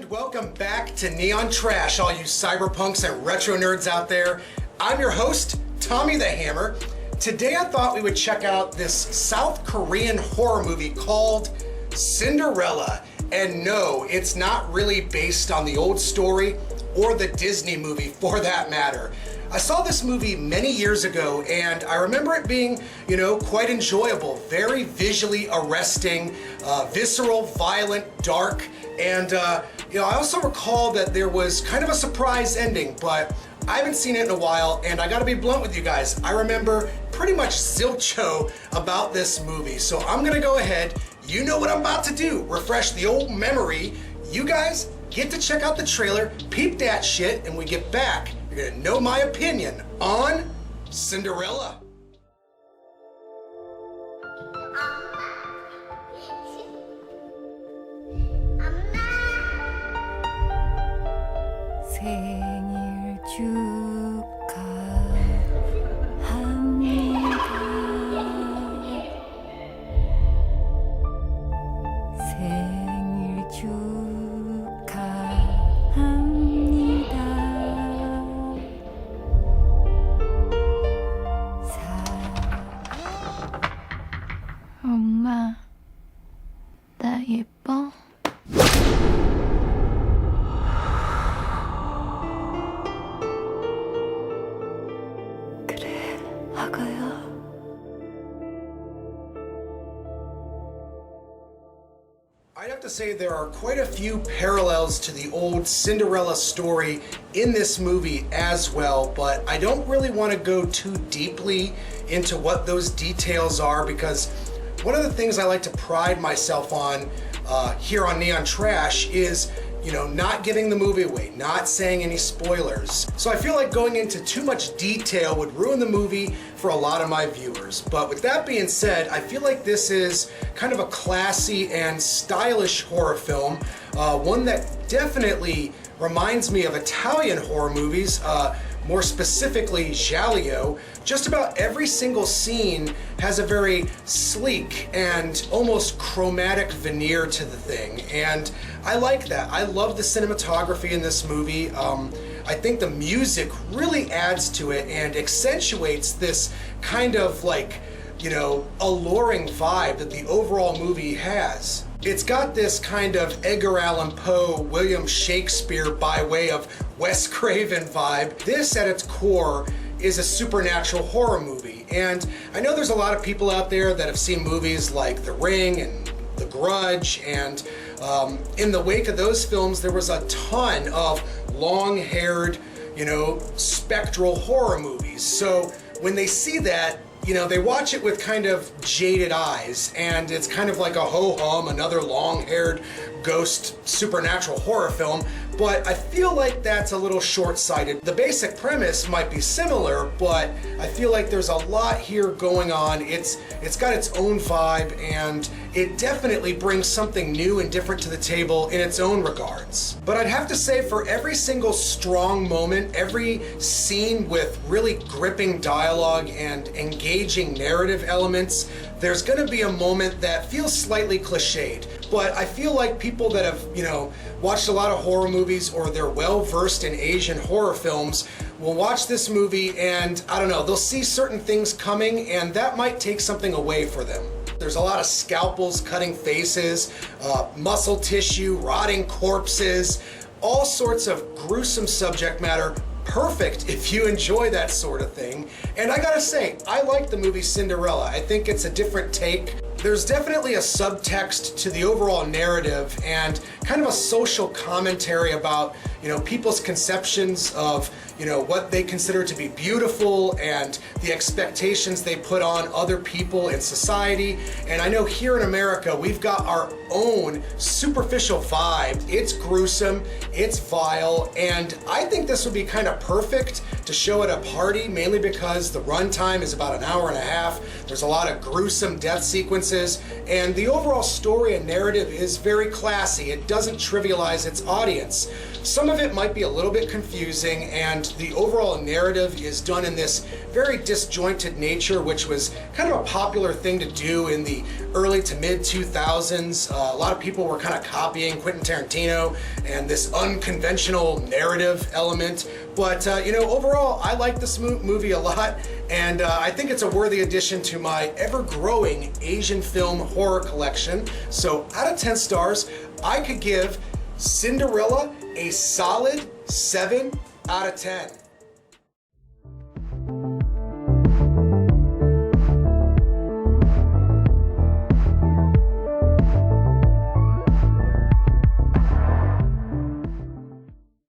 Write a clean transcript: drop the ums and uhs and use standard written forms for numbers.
welcome back to Neon Trash, all you cyberpunks and retro nerds out there. I'm your host, Tommy the Hammer. Today I thought we would check out this South Korean horror movie called Cinderella. And no, it's not really based on the old story or the Disney movie for that matter. I saw this movie many years ago and I remember it being, quite enjoyable, very visually arresting, visceral, violent, dark, and I also recall that there was kind of a surprise ending, but I haven't seen it in a while, and I gotta be blunt with you guys. I remember pretty much zilcho about this movie, so I'm gonna go ahead. You know what I'm about to do, refresh the old memory. You guys get to check out the trailer, peep that shit, and we get back. You're gonna know my opinion on Cinderella. 생일 축하합니다. 생일 축하합니다. 엄마, 나 예뻐? I'd have to say there are quite a few parallels to the old Cinderella story in this movie as well, but I don't really want to go too deeply into what those details are because one of the things I like to pride myself on here on Neon Trash is not giving the movie away, not saying any spoilers. So I feel like going into too much detail would ruin the movie for a lot of my viewers. But with that being said, I feel like this is kind of a classy and stylish horror film, one that definitely reminds me of Italian horror movies, more specifically Giallo. Just about every single scene has a very sleek and almost chromatic veneer to the thing, and I like that. I love the cinematography in this movie. I think the music really adds to it and accentuates this kind of alluring vibe that the overall movie has. It's got this kind of Edgar Allan Poe, William Shakespeare by way of Wes Craven vibe. This at its core is a supernatural horror movie. And I know there's a lot of people out there that have seen movies like The Ring and The Grudge, and in the wake of those films, there was a ton of long-haired, spectral horror movies. So when they see that, they watch it with kind of jaded eyes, and it's kind of like a ho-hum, another long-haired ghost supernatural horror film, but I feel like that's a little short-sighted. The basic premise might be similar, but I feel like there's a lot here going on. It's got its own vibe, and it definitely brings something new and different to the table in its own regards. But I'd have to say, for every single strong moment, every scene with really gripping dialogue and engaging narrative elements, there's gonna be a moment that feels slightly cliched. But I feel like people that have, watched a lot of horror movies or they're well versed in Asian horror films will watch this movie and, I don't know, they'll see certain things coming and that might take something away for them. There's a lot of scalpels cutting faces, muscle tissue, rotting corpses, all sorts of gruesome subject matter. Perfect if you enjoy that sort of thing. And I gotta say, I like the movie Cinderella. I think it's a different take. There's definitely a subtext to the overall narrative and kind of a social commentary about, people's conceptions of, what they consider to be beautiful and the expectations they put on other people in society. And I know here in America, we've got our own superficial vibe. It's gruesome, it's vile, and I think this would be kind of perfect to show at a party, mainly because the runtime is about an hour and a half. There's a lot of gruesome death sequences, and the overall story and narrative is very classy. It doesn't trivialize its audience. Some of it might be a little bit confusing, and the overall narrative is done in this very disjointed nature, which was kind of a popular thing to do in the early to mid 2000s. A lot of people were kind of copying Quentin Tarantino and this unconventional narrative element. But overall, I like this movie a lot, and I think it's a worthy addition to my ever-growing Asian film horror collection. So out of 10 stars, I could give Cinderella a solid 7 out of 10.